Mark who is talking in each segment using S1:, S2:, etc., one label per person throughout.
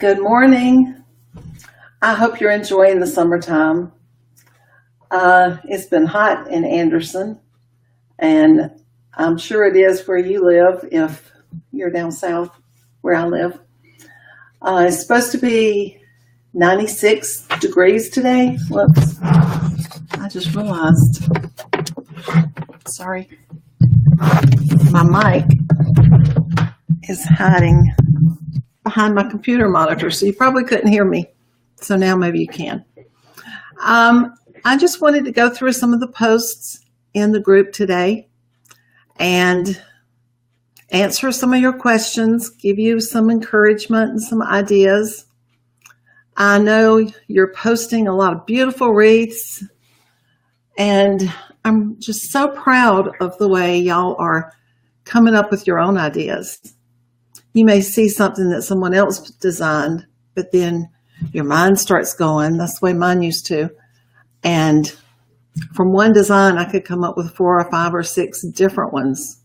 S1: Good morning. I hope you're enjoying the summertime. It's been hot in Anderson, and I'm sure it is where you live if you're down south where I live. It's supposed to be 96 degrees today. Whoops. I just realized. Sorry. My mic is hiding behind my computer monitor, so you probably couldn't hear me. So now maybe you can. I just wanted to go through some of the posts in the group today and answer some of your questions, give you some encouragement and some ideas. I know you're posting a lot of beautiful wreaths, and I'm just so proud of the way y'all are coming up with your own ideas. You may see something that someone else designed, but then your mind starts going. That's the way mine used to. And from one design, I could come up with 4 or 5 or 6 different ones.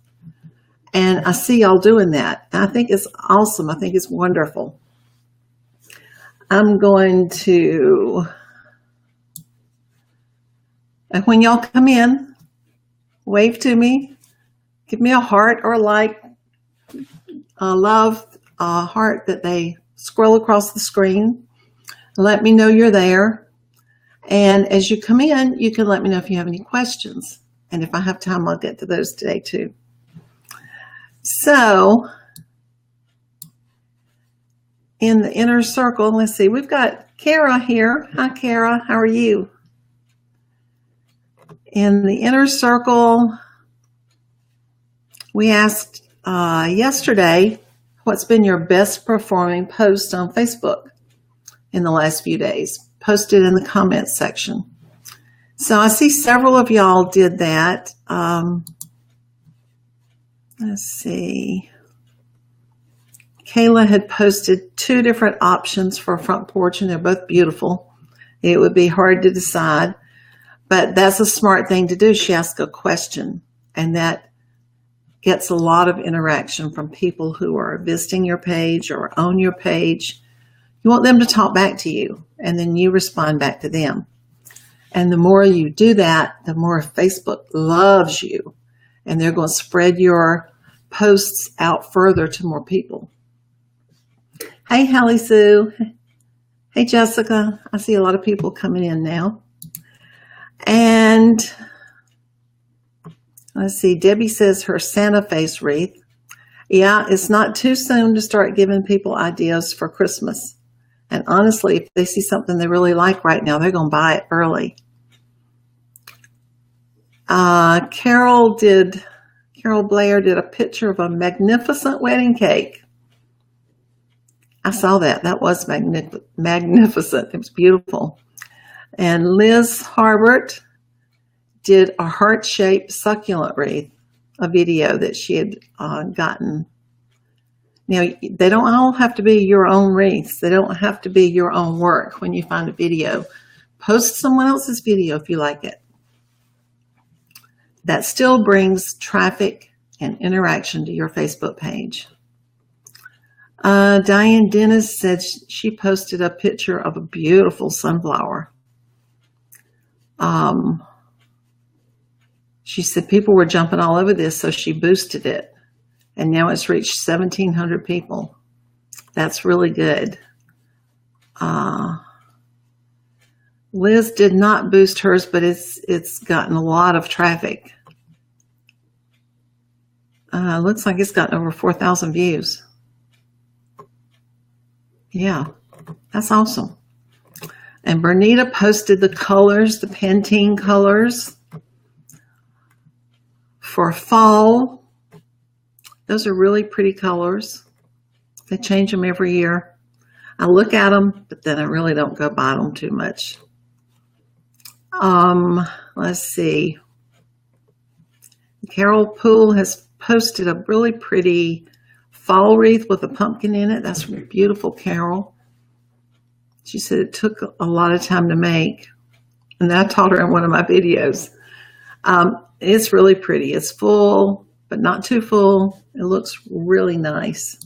S1: And I see y'all doing that. And I think it's awesome. I think it's wonderful. I'm going to, and when y'all come in, wave to me, give me a heart or a like. I love a heart that they scroll across the screen. Let me know you're there. And as you come in, you can let me know if you have any questions. And if I have time, I'll get to those today too. So in the inner circle, let's see, we've got Kara here. Hi, Kara. How are you? In the inner circle, we asked yesterday, what's been your best performing post on Facebook in the last few days? Post it in the comments section. So I see several of y'all did that. Let's see. Kayla had posted 2 different options for a front porch, and they're both beautiful. It would be hard to decide, but that's a smart thing to do. She asked a question, and that gets a lot of interaction from people who are visiting your page or own your page. You want them to talk back to you, and then you respond back to them. And the more you do that, the more Facebook loves you, and they're going to spread your posts out further to more people. Hey, Hallie Sue. Hey, Jessica. I see a lot of people coming in now. And let's see, Debbie says her Santa face wreath. Yeah, it's not too soon to start giving people ideas for Christmas. And honestly, if they see something they really like right now, they're going to buy it early. Carol Blair did a picture of a magnificent wedding cake. I saw that. That was magnificent. It was beautiful. And Liz Harbert did a heart-shaped succulent wreath, a video that she had gotten. Now, they don't all have to be your own wreaths. They don't have to be your own work when you find a video. Post someone else's video if you like it. That still brings traffic and interaction to your Facebook page. Diane Dennis said she posted a picture of a beautiful sunflower. She said people were jumping all over this, so she boosted it. And now it's reached 1,700 people. That's really good. Liz did not boost hers, but it's gotten a lot of traffic. Looks like it's gotten over 4,000 views. Yeah, that's awesome. And Bernita posted the colors, the Pantene colors for fall. Those are really pretty colors. They change them every year. I look at them, but then I really don't go buy them too much. Let's see. Carol Poole has posted a really pretty fall wreath with a pumpkin in it. That's beautiful, Carol. She said it took a lot of time to make. And I taught her in one of my videos. It's really pretty. It's full, but not too full. It looks really nice.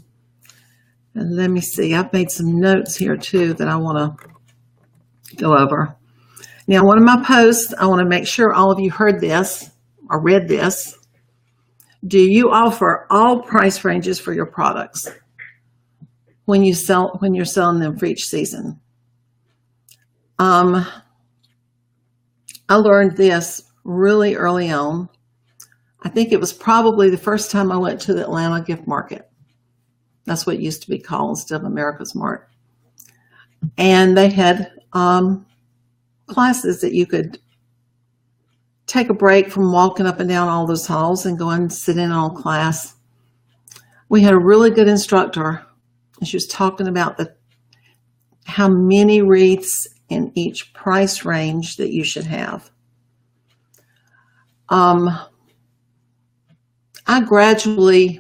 S1: And let me see, I've made some notes here too that I want to go over. Now, one of my posts, I want to make sure all of you heard this or read this. Do you offer all price ranges for your products when you're selling them for each season? I learned this really early on. I think it was probably the first time I went to the Atlanta gift market. That's what it used to be called instead of America's Mart. And they had classes that you could take a break from walking up and down all those halls and go and sit in on class. We had a really good instructor, and she was talking about how many wreaths in each price range that you should have.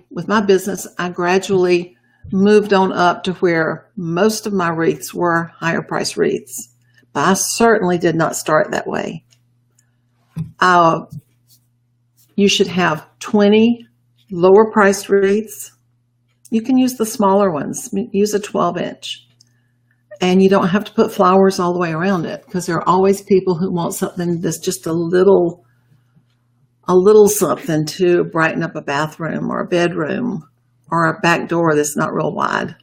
S1: With my business, I gradually moved on up to where most of my wreaths were higher price wreaths, but I certainly did not start that way. You should have 20 lower priced wreaths. You can use the smaller ones, use a 12-inch. And you don't have to put flowers all the way around it, because there are always people who want something that's just a little something to brighten up a bathroom or a bedroom or a back door that's not real wide.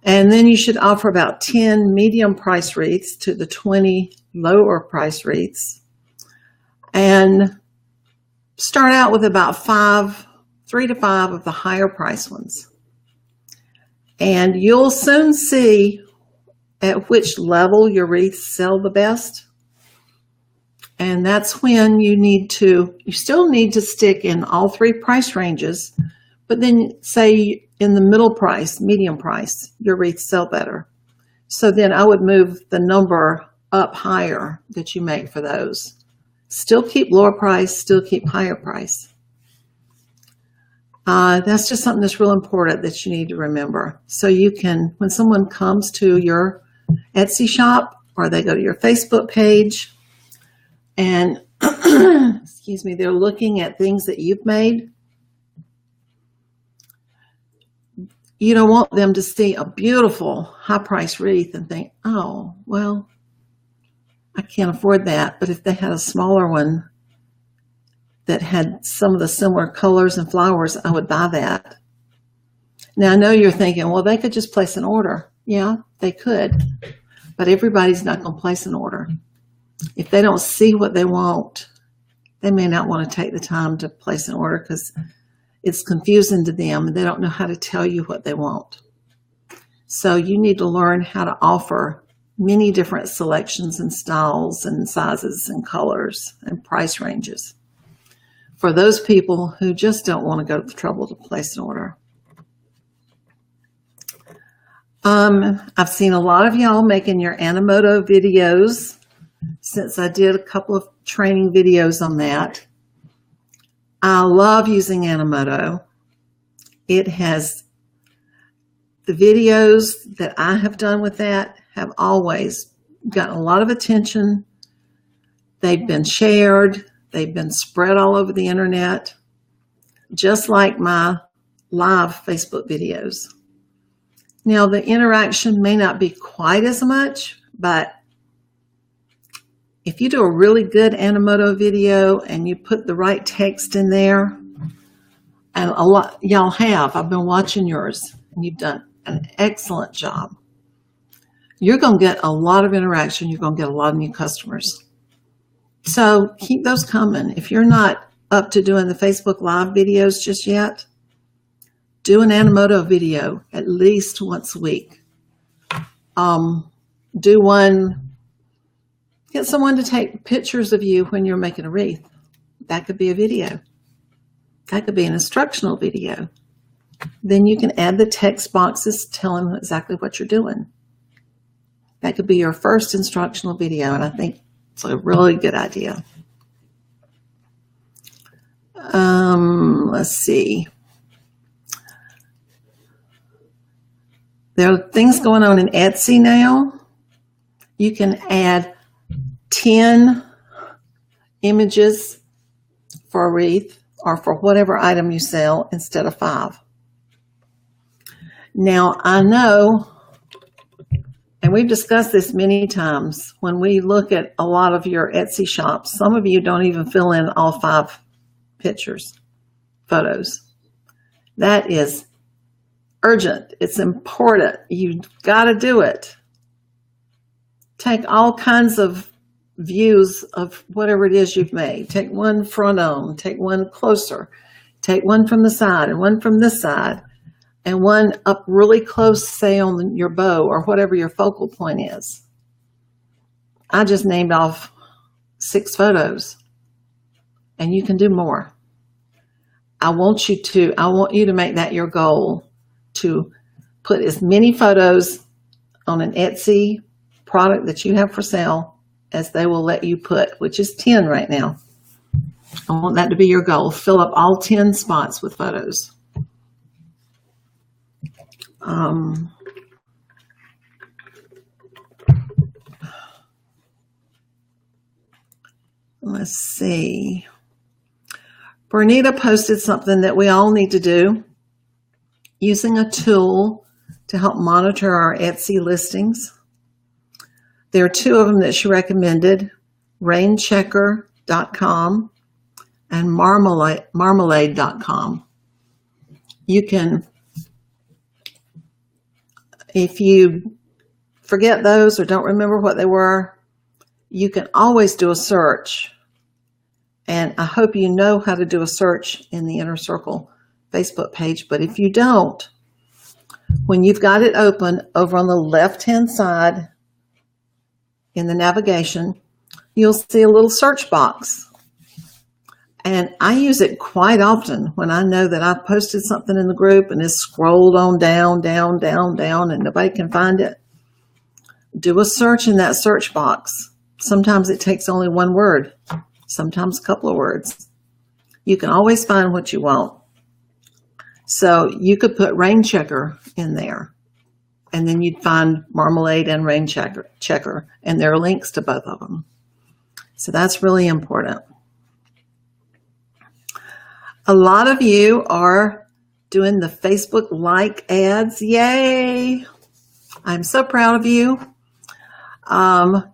S1: And then you should offer about 10 medium price wreaths to the 20 lower price wreaths. And start out with about 3 to 5 of the higher price ones. And you'll soon see at which level your wreaths sell the best. And that's when you still need to stick in all 3 price ranges, but then say in the middle price, medium price, your wreaths sell better. So then I would move the number up higher that you make for those. Still keep lower price, still keep higher price. That's just something that's real important that you need to remember. So you can, when someone comes to your Etsy shop or they go to your Facebook page and, excuse me, they're looking at things that you've made, you don't want them to see a beautiful high-priced wreath and think, oh, well, I can't afford that. But if they had a smaller one that had some of the similar colors and flowers, I would buy that. Now, I know you're thinking, well, they could just place an order. Yeah, they could, but everybody's not going to place an order. If they don't see what they want, they may not want to take the time to place an order because it's confusing to them and they don't know how to tell you what they want. So you need to learn how to offer many different selections and styles and sizes and colors and price ranges for those people who just don't want to go to the trouble to place an order. I've seen a lot of y'all making your Animoto videos since I did a couple of training videos on that. I love using Animoto. It has, the videos that I have done with that have always gotten a lot of attention. They've been shared. They've been spread all over the internet, just like my live Facebook videos. Now, the interaction may not be quite as much, but if you do a really good Animoto video and you put the right text in there, and a lot y'all have, I've been watching yours, and you've done an excellent job. You're going to get a lot of interaction. You're going to get a lot of new customers. So keep those coming. If you're not up to doing the Facebook Live videos just yet, do an Animoto video at least once a week. Do one, get someone to take pictures of you when you're making a wreath. That could be a video. That could be an instructional video. Then you can add the text boxes telling them exactly what you're doing. That could be your first instructional video, and I think it's a really good idea. Let's see. There are things going on in Etsy now. You can add 10 images for a wreath or for whatever item you sell instead of 5. Now, I know, and we've discussed this many times, when we look at a lot of your Etsy shops, some of you don't even fill in all 5 photos. That is urgent. It's important. You've got to do it. Take all kinds of views of whatever it is you've made. Take one front on, take one closer, take one from the side and one from this side, and one up really close, say on your bow or whatever your focal point is. I just named off 6 photos, and you can do more. I want you to make that your goal, to put as many photos on an Etsy product that you have for sale as they will let you put, which is 10 right now. I want that to be your goal. Fill up all 10 spots with photos. Let's see. Bernita posted something that we all need to do, using a tool to help monitor our Etsy listings. There are 2 of them that she recommended, rainchecker.com and marmalade.com. You can, if you forget those or don't remember what they were, you can always do a search. And I hope you know how to do a search in the Inner Circle Facebook page. But if you don't, when you've got it open over on the left-hand side in the navigation, you'll see a little search box. And I use it quite often when I know that I've posted something in the group and it's scrolled on down, and nobody can find it. Do a search in that search box. Sometimes it takes only one word, sometimes a couple of words. You can always find what you want. So you could put Rain Checker in there, and then you'd find Marmalade and Rain Checker, and there are links to both of them. So that's really important. A lot of you are doing the Facebook like ads. Yay! I'm so proud of you.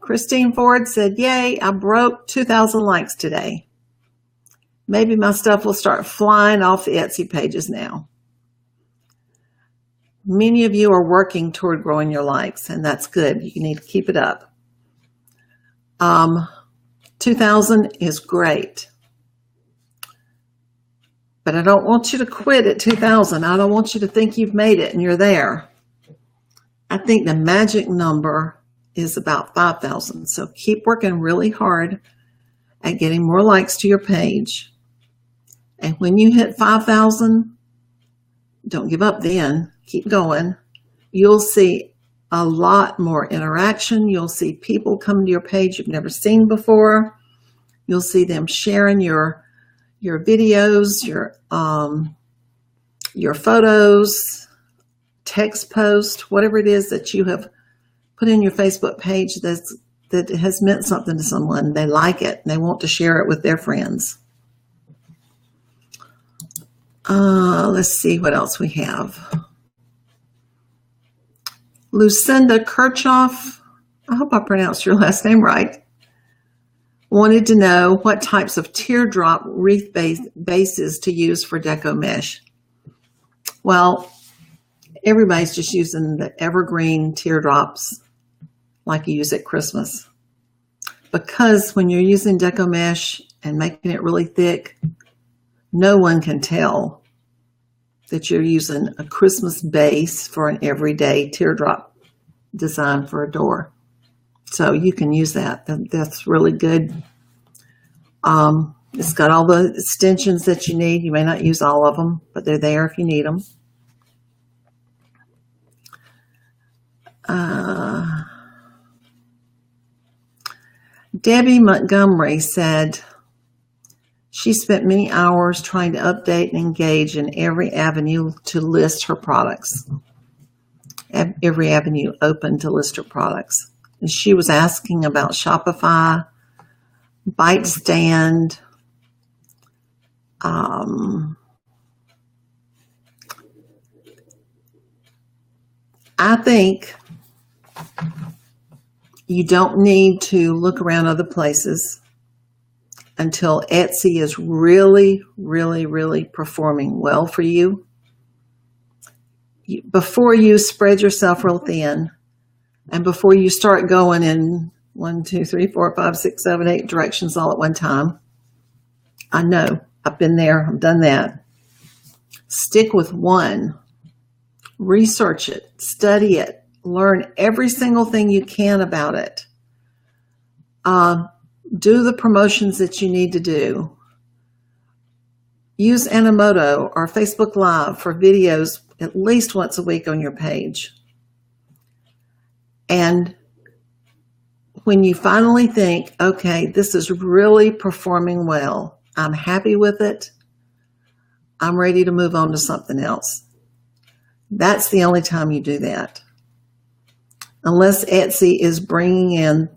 S1: Christine Ford said, yay, I broke 2,000 likes today. Maybe my stuff will start flying off the Etsy pages now. Many of you are working toward growing your likes, and that's good. You need to keep it up. 2,000 is great. But I don't want you to quit at 2,000. I don't want you to think you've made it and you're there. I think the magic number is about 5,000. So keep working really hard at getting more likes to your page. And when you hit 5,000, don't give up then. Keep going. You'll see a lot more interaction. You'll see people come to your page you've never seen before. You'll see them sharing your videos, your photos, text post, whatever it is that you have put in your Facebook page that has meant something to someone. They like it and they want to share it with their friends. Let's see what else we have. Lucinda Kirchhoff, I hope I pronounced your last name right, wanted to know what types of teardrop wreath bases to use for Deco mesh. Well, everybody's just using the evergreen teardrops like you use at Christmas. Because when you're using Deco mesh and making it really thick, no one can tell that you're using a Christmas base for an everyday teardrop design for a door. So you can use that. That's really good. It's got all the extensions that you need. You may not use all of them, but they're there if you need them. Debbie Montgomery said she spent many hours trying to update and engage in every avenue to list her products. Every avenue open to list her products. And she was asking about Shopify, Bite Stand, I think you don't need to look around other places until Etsy is really, really, really performing well for you. Before you spread yourself real thin, and before you start going in 1, 2, 3, 4, 5, 6, 7, 8 directions all at one time. I know, I've been there, I've done that. Stick with one. Research it, study it, learn every single thing you can about it. Do the promotions that you need to do. Use Animoto or Facebook Live for videos at least once a week on your page. And when you finally think, okay, this is really performing well, I'm happy with it, I'm ready to move on to something else. That's the only time you do that. Unless Etsy is bringing in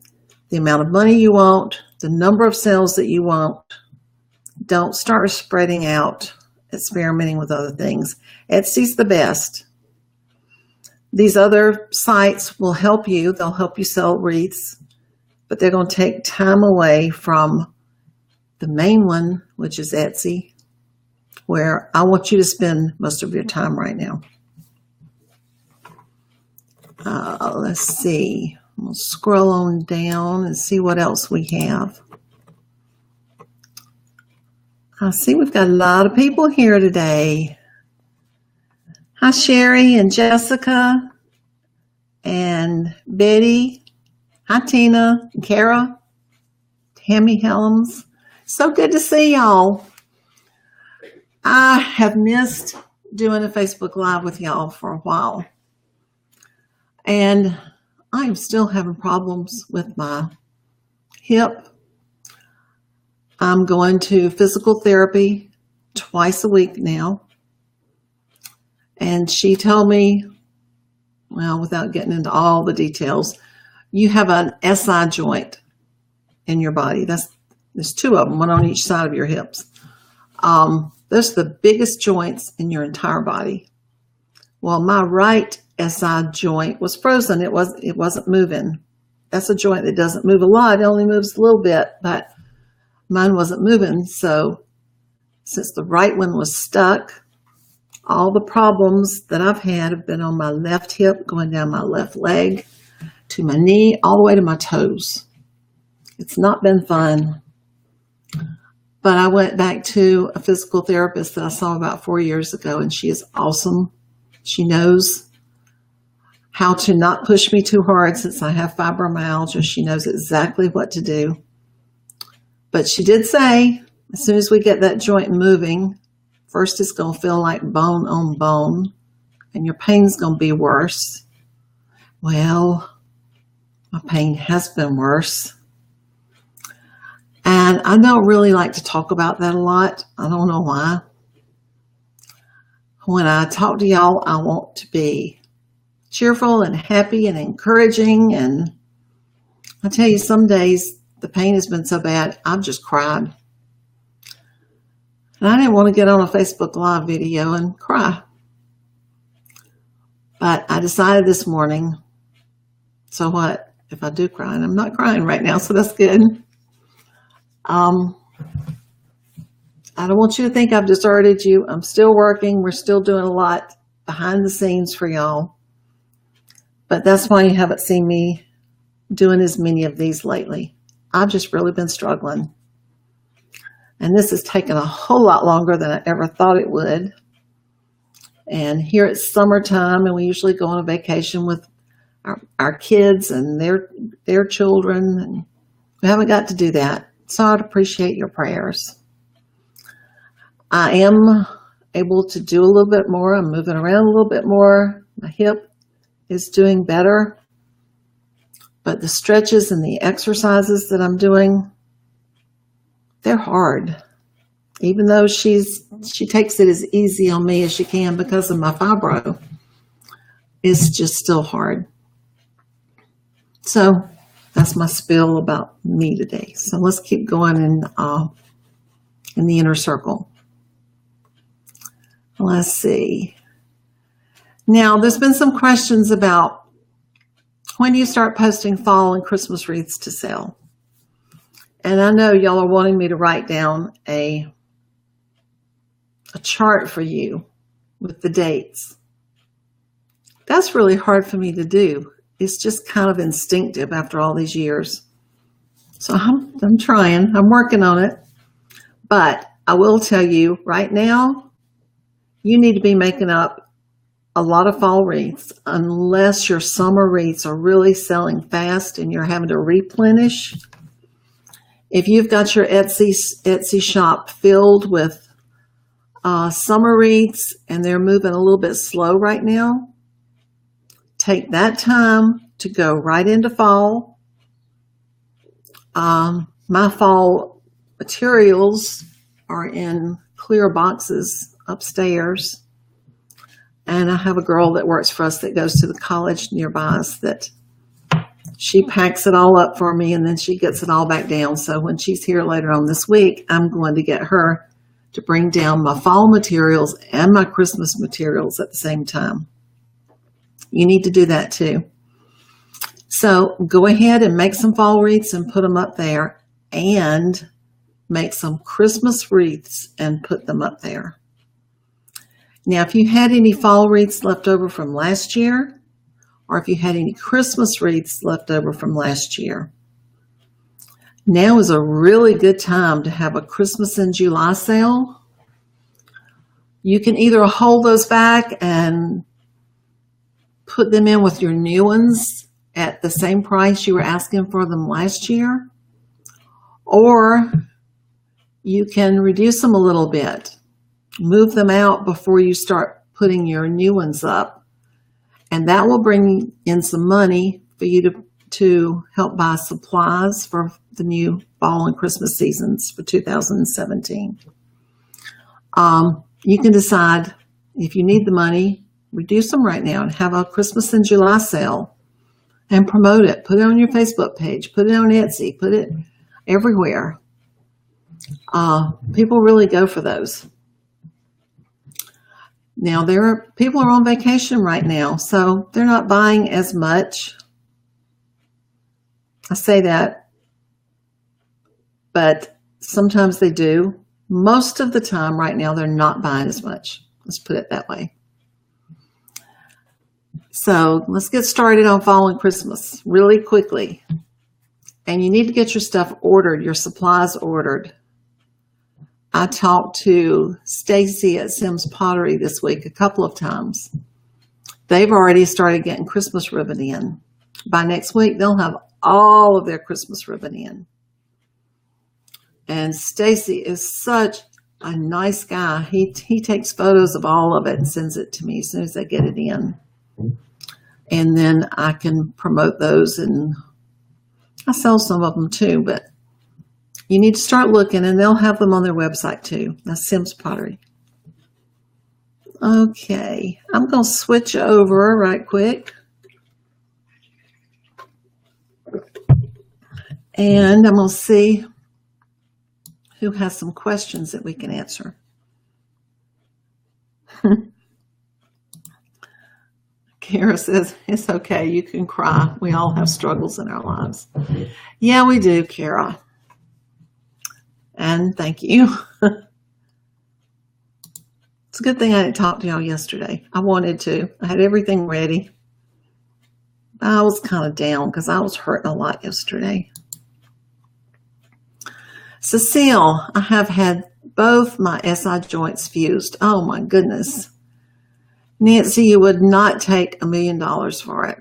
S1: the amount of money you want, the number of sales that you want, don't start spreading out, experimenting with other things. Etsy's the best. These other sites will help you. They'll help you sell wreaths, but they're going to take time away from the main one, which is Etsy, where I want you to spend most of your time right now. Let's see. We'll scroll on down and see what else we have. I see we've got a lot of people here today. Hi, Sherry and Jessica and Betty. Hi, Tina and Kara. Tammy Helms. So good to see y'all. I have missed doing a Facebook Live with y'all for a while. And I am still having problems with my hip. I'm going to physical therapy twice a week now. And she told me, well, without getting into all the details, you have an SI joint in your body. There's two of them, one on each side of your hips. Those are the biggest joints in your entire body. Well, my right SI joint was frozen. It wasn't moving. That's a joint that doesn't move a lot. It only moves a little bit, but mine wasn't moving. So since the right one was stuck, all the problems that I've had have been on my left hip, going down my left leg, to my knee, all the way to my toes. It's not been fun. But I went back to a physical therapist that I saw about 4 years ago, and she is awesome. She knows how to not push me too hard since I have fibromyalgia. She knows exactly what to do. But she did say, as soon as we get that joint moving, first it's going to feel like bone on bone, and your pain's going to be worse. Well, my pain has been worse. And I don't really like to talk about that a lot. I don't know why. When I talk to y'all, I want to be cheerful and happy and encouraging. And I tell you, some days the pain has been so bad, I've just cried. And I didn't want to get on a Facebook Live video and cry. But I decided this morning, so what if I do cry? And I'm not crying right now, so that's good. I don't want you to think I've deserted you. I'm still working. We're still doing a lot behind the scenes for y'all. But that's why you haven't seen me doing as many of these lately. I've just really been struggling. And this has taken a whole lot longer than I ever thought it would. And here it's summertime, and we usually go on a vacation with our kids and their children. And we haven't got to do that. So I'd appreciate your prayers. I am able to do a little bit more. I'm moving around a little bit more. My hip is doing better. But the stretches and the exercises that I'm doing, they're hard. Even though she takes it as easy on me as she can because of my fibro, it's just still hard. So that's my spiel about me today. So let's keep going in the inner circle. Let's see. Now, there's been some questions about when do you start posting fall and Christmas wreaths to sell? And I know y'all are wanting me to write down a chart for you with the dates. That's really hard for me to do. It's just kind of instinctive after all these years. So I'm trying. I'm working on it. But I will tell you right now, you need to be making up a lot of fall wreaths unless your summer wreaths are really selling fast and you're having to replenish. If you've got your Etsy shop filled with summer wreaths and they're moving a little bit slow right now, take that time to go right into fall. My fall materials are in clear boxes upstairs. And I have a girl that works for us that goes to the college nearby us that she packs it all up for me and then she gets it all back down. So when she's here later on this week, I'm going to get her to bring down my fall materials and my Christmas materials at the same time. You need to do that too. So go ahead and make some fall wreaths and put them up there, and make some Christmas wreaths and put them up there. Now, if you had any fall wreaths left over from last year, or if you had any Christmas wreaths left over from last year, now is a really good time to have a Christmas in July sale. You can either hold those back and put them in with your new ones at the same price you were asking for them last year, or you can reduce them a little bit. Move them out before you start putting your new ones up. And that will bring in some money for you to help buy supplies for the new fall and Christmas seasons for 2017. You can decide if you need the money, reduce them right now and have a Christmas in July sale and promote it. Put it on your Facebook page, put it on Etsy, put it everywhere. People really go for those. Now, people are on vacation right now, so they're not buying as much. I say that, but sometimes they do. Most of the time right now, they're not buying as much. Let's put it that way. So let's get started on fall and Christmas really quickly. And you need to get your stuff ordered, your supplies ordered. I talked to Stacy at Sims Pottery this week a couple of times. They've already started getting Christmas ribbon in. By next week, they'll have all of their Christmas ribbon in. And Stacy is such a nice guy. He takes photos of all of it and sends it to me as soon as I get it in. And then I can promote those, and I sell some of them too, but you need to start looking, and they'll have them on their website too. That's Sims Pottery. Okay, I'm going to switch over right quick. And I'm going to see who has some questions that we can answer. Kara says, it's okay, you can cry. We all have struggles in our lives. Yeah, we do, Kara. And thank you. It's a good thing I didn't talk to y'all yesterday. I wanted to. I had everything ready. I was kind of down because I was hurting a lot yesterday. Cecile, I have had both my SI joints fused. Oh my goodness. Nancy, you would not take $1 million for it.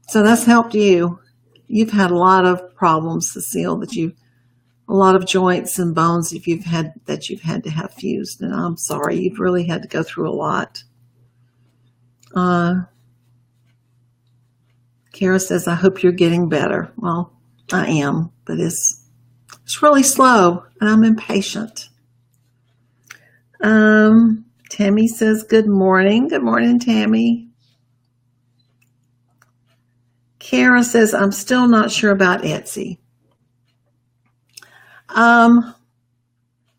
S1: So that's helped you. You've had a lot of problems, Cecile, a lot of joints and bones that you've had to have fused. And I'm sorry, you've really had to go through a lot. Kara says, I hope you're getting better. Well, I am, but it's really slow and I'm impatient. Tammy says, good morning. Good morning, Tammy. Kara says, I'm still not sure about Etsy.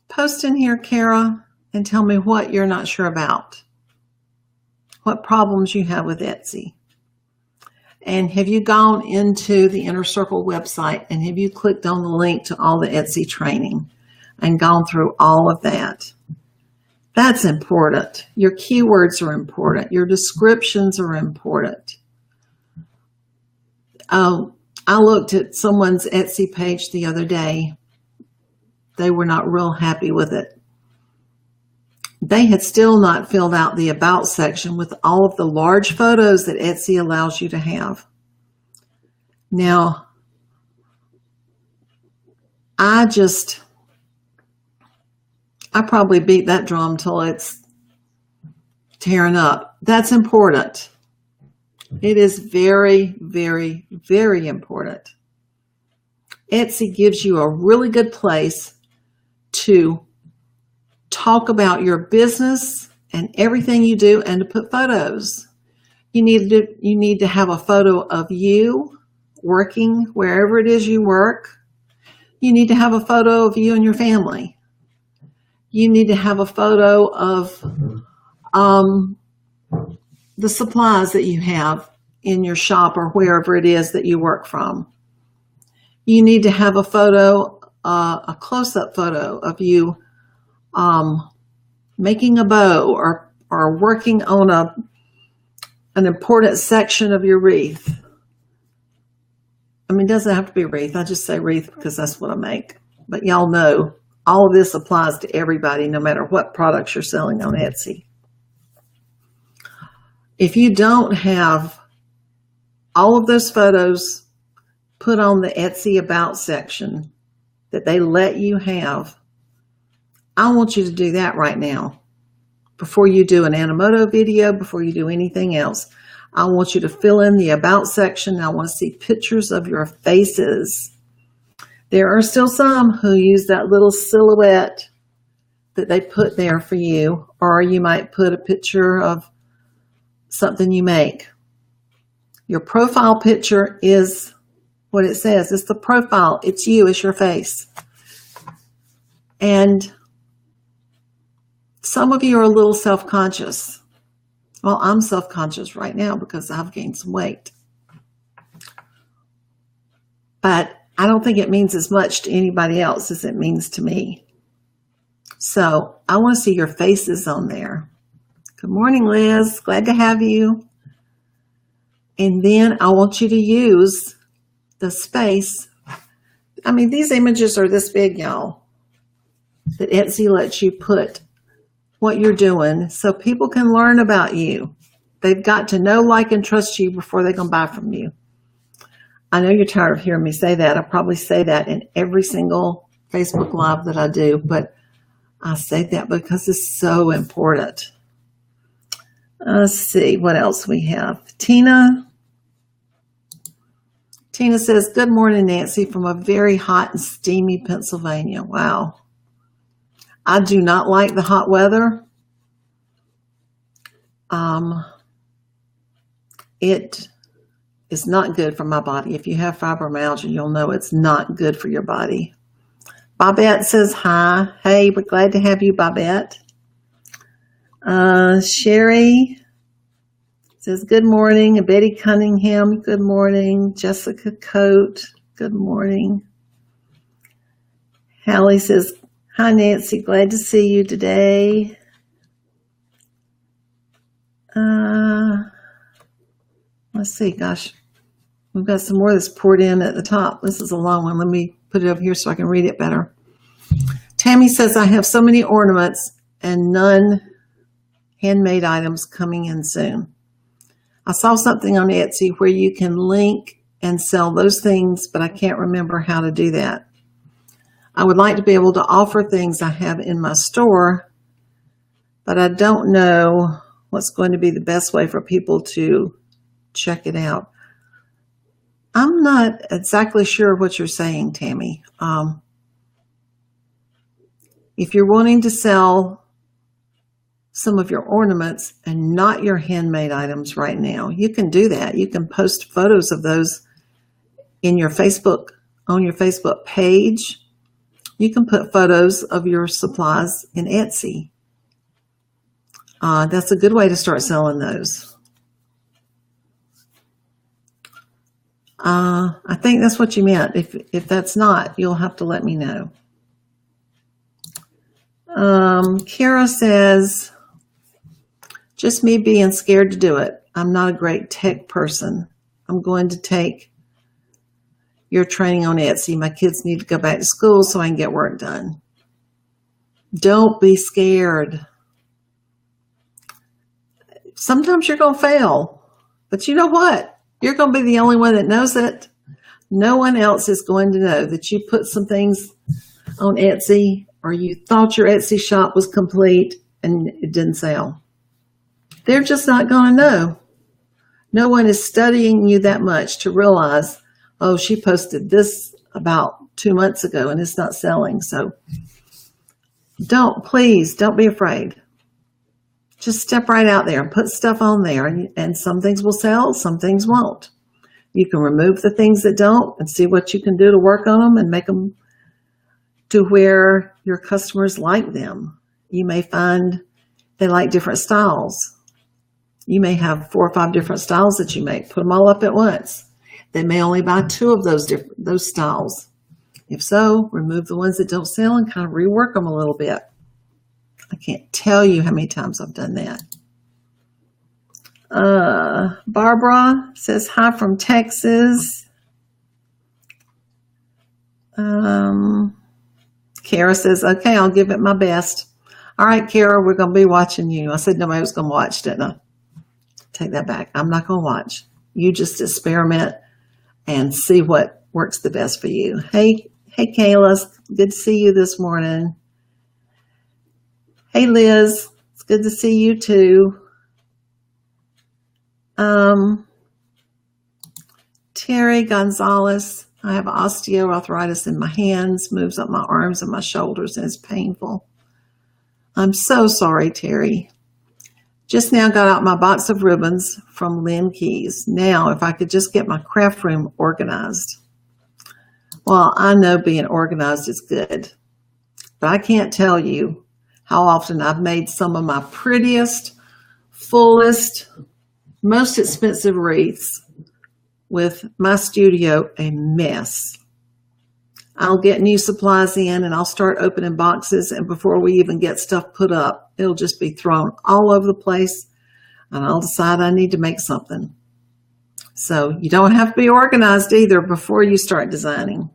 S1: Post in here, Kara, and tell me what you're not sure about. what problems you have with Etsy. And have you gone into the Inner Circle website and have you clicked on the link to all the Etsy training and gone through all of that? That's important. Your keywords are important. Your descriptions are important. I looked at someone's Etsy page the other day. They were not real happy with it. They had still not filled out the About section with all of the large photos that Etsy allows you to have. Now, I probably beat that drum till it's tearing up. That's important. It is very, very, very important. Etsy gives you a really good place to talk about your business and everything you do and to put photos. You need to have a photo of you working wherever it is you work. You need to have a photo of you and your family. You need to have a photo of the supplies that you have in your shop or wherever it is that you work from. You need to have a photo, a close-up photo of you making a bow or working on an important section of your wreath. I mean, it doesn't have to be a wreath. I just say wreath because that's what I make. But y'all know all of this applies to everybody, no matter what products you're selling on Etsy. If you don't have all of those photos put on the Etsy About section that they let you have, I want you to do that right now. Before you do an Animoto video, before you do anything else, I want you to fill in the About section. I want to see pictures of your faces. There are still some who use that little silhouette that they put there for you, or you might put a picture of something you make. Your profile picture is what it says. It's the profile. It's you. It's your face. And some of you are a little self-conscious. Well, I'm self-conscious right now because I've gained some weight. But I don't think it means as much to anybody else as it means to me. So I want to see your faces on there. Good morning, Liz. Glad to have you. And then I want you to use the space. I mean, these images are this big, y'all, that Etsy lets you put what you're doing so people can learn about you. They've got to know, like, and trust you before they can buy from you. I know you're tired of hearing me say that. I probably say that in every single Facebook Live that I do, but I say that because it's so important. Let's see what else we have. Tina says, good morning, Nancy, from a very hot and steamy Pennsylvania. Wow. I do not like the hot weather. It is not good for my body. If you have fibromyalgia, you'll know it's not good for your body. Bobette says hi. Hey, we're glad to have you, Bobette. Sherry says good morning. Betty Cunningham, good morning. Jessica Coate, good morning. Hallie says, hi, Nancy. Glad to see you today. Let's see. Gosh, we've got some more that's poured in at the top. This is a long one. Let me put it over here so I can read it better. Tammy says, I have so many ornaments and none handmade items coming in soon. I saw something on Etsy where you can link and sell those things, but I can't remember how to do that. I would like to be able to offer things I have in my store, but I don't know what's going to be the best way for people to check it out. I'm not exactly sure what you're saying, Tammy. If you're wanting to sell some of your ornaments and not your handmade items right now, you can do that. You can post photos of those in your Facebook, on your Facebook page. You can put photos of your supplies in Etsy. That's a good way to start selling those. I think that's what you meant. If that's not, you'll have to let me know. Kara says, just me being scared to do it. I'm not a great tech person. I'm going to take your training on Etsy. My kids need to go back to school so I can get work done. Don't be scared. Sometimes you're going to fail, but you know what? You're going to be the only one that knows it. No one else is going to know that you put some things on Etsy or you thought your Etsy shop was complete and it didn't sell. They're just not going to know. No one is studying you that much to realize, oh, she posted this about 2 months ago and it's not selling. So please don't be afraid. Just step right out there and put stuff on there, and some things will sell, some things won't. You can remove the things that don't and see what you can do to work on them and make them to where your customers like them. You may find they like different styles. You may have 4 or 5 different styles that you make. Put them all up at once. They may only buy 2 of those styles. If so, remove the ones that don't sell and kind of rework them a little bit. I can't tell you how many times I've done that. Barbara says, hi from Texas. Kara says, okay, I'll give it my best. All right, Kara, we're going to be watching you. I said nobody was going to watch, didn't I? Take that back. I'm not going to watch. You just experiment and see what works the best for you. Hey, Kayla, good to see you this morning. Hey, Liz, it's good to see you too. Terry Gonzalez, I have osteoarthritis in my hands, moves up my arms and my shoulders, and it's painful. I'm so sorry, Terry. Just now got out my box of ribbons from Lynn Keys. Now, if I could just get my craft room organized. Well, I know being organized is good, but I can't tell you how often I've made some of my prettiest, fullest, most expensive wreaths with my studio a mess. I'll get new supplies in and I'll start opening boxes, and before we even get stuff put up, it'll just be thrown all over the place, and I'll decide I need to make something. So you don't have to be organized either before you start designing.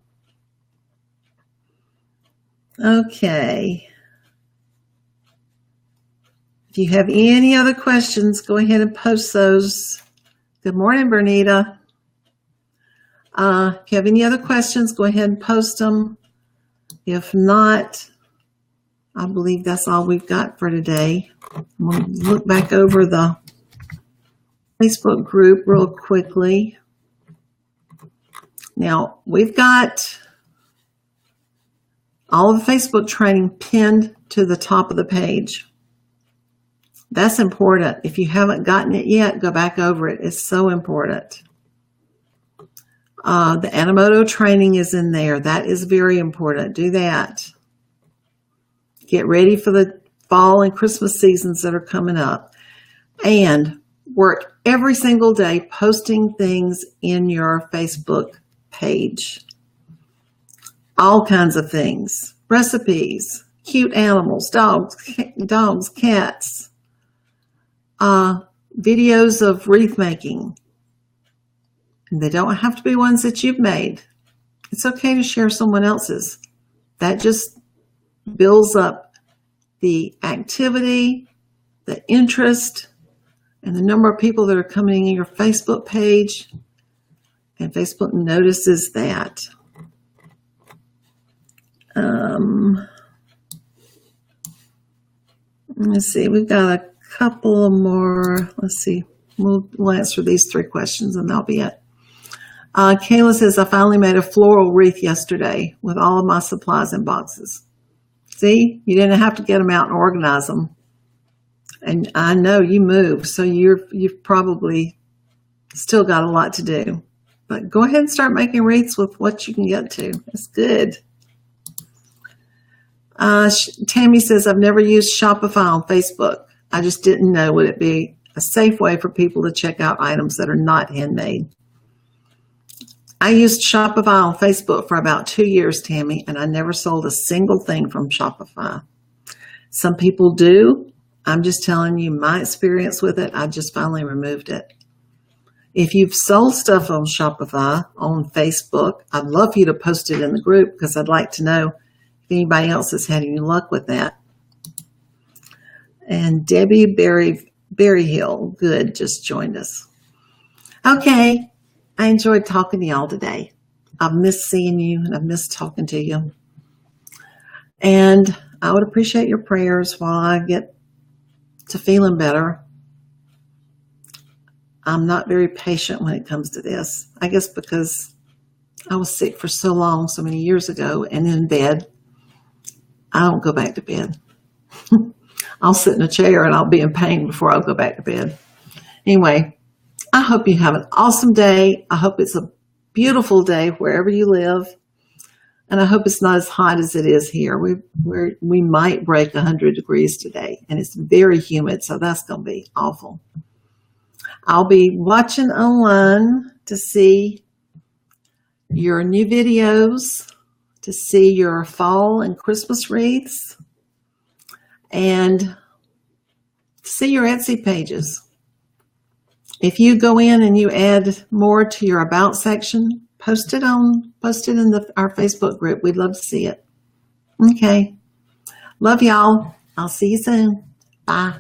S1: Okay. If you have any other questions, go ahead and post those. Good morning, Bernita. If you have any other questions, go ahead and post them. If not, I believe that's all we've got for today. I'm going to look back over the Facebook group real quickly. Now, we've got all of the Facebook training pinned to the top of the page. That's important. If you haven't gotten it yet, go back over it. It's so important. The Animoto training is in there. That is very important. Do that. Get ready for the fall and Christmas seasons that are coming up. And work every single day posting things in your Facebook page. All kinds of things. Recipes, cute animals, dogs, cats. Videos of wreath making. And they don't have to be ones that you've made. It's okay to share someone else's. That just builds up the activity, the interest, and the number of people that are coming in your Facebook page. And Facebook notices that. Let's see, we've got a couple more. Let's see. We'll answer these 3 questions and that'll be it. Kayla says, I finally made a floral wreath yesterday with all of my supplies in boxes. See, you didn't have to get them out and organize them. And I know you move, so you've probably still got a lot to do. But go ahead and start making wreaths with what you can get to. It's good. Tammy says, I've never used Shopify on Facebook. I just didn't know, would it be a safe way for people to check out items that are not handmade? I used Shopify on Facebook for about 2 years, Tammy, and I never sold a single thing from Shopify. Some people do. I'm just telling you my experience with it. I just finally removed it. If you've sold stuff on Shopify, on Facebook, I'd love for you to post it in the group because I'd like to know if anybody else has had any luck with that. And Debbie Berryhill, good, just joined us. Okay, I enjoyed talking to y'all today. I've missed seeing you and I've missed talking to you. And I would appreciate your prayers while I get to feeling better. I'm not very patient when it comes to this. I guess because I was sick for so long, so many years ago, and in bed. I don't go back to bed. I'll sit in a chair and I'll be in pain before I'll go back to bed. Anyway, I hope you have an awesome day. I hope it's a beautiful day wherever you live. And I hope it's not as hot as it is here. We might break 100 degrees today, and it's very humid, so that's going to be awful. I'll be watching online to see your new videos, to see your fall and Christmas wreaths, and see your Etsy pages. If you go in and you add more to your About section, post it in our Facebook group. We'd love to see it. Okay. Love y'all. I'll see you soon. Bye.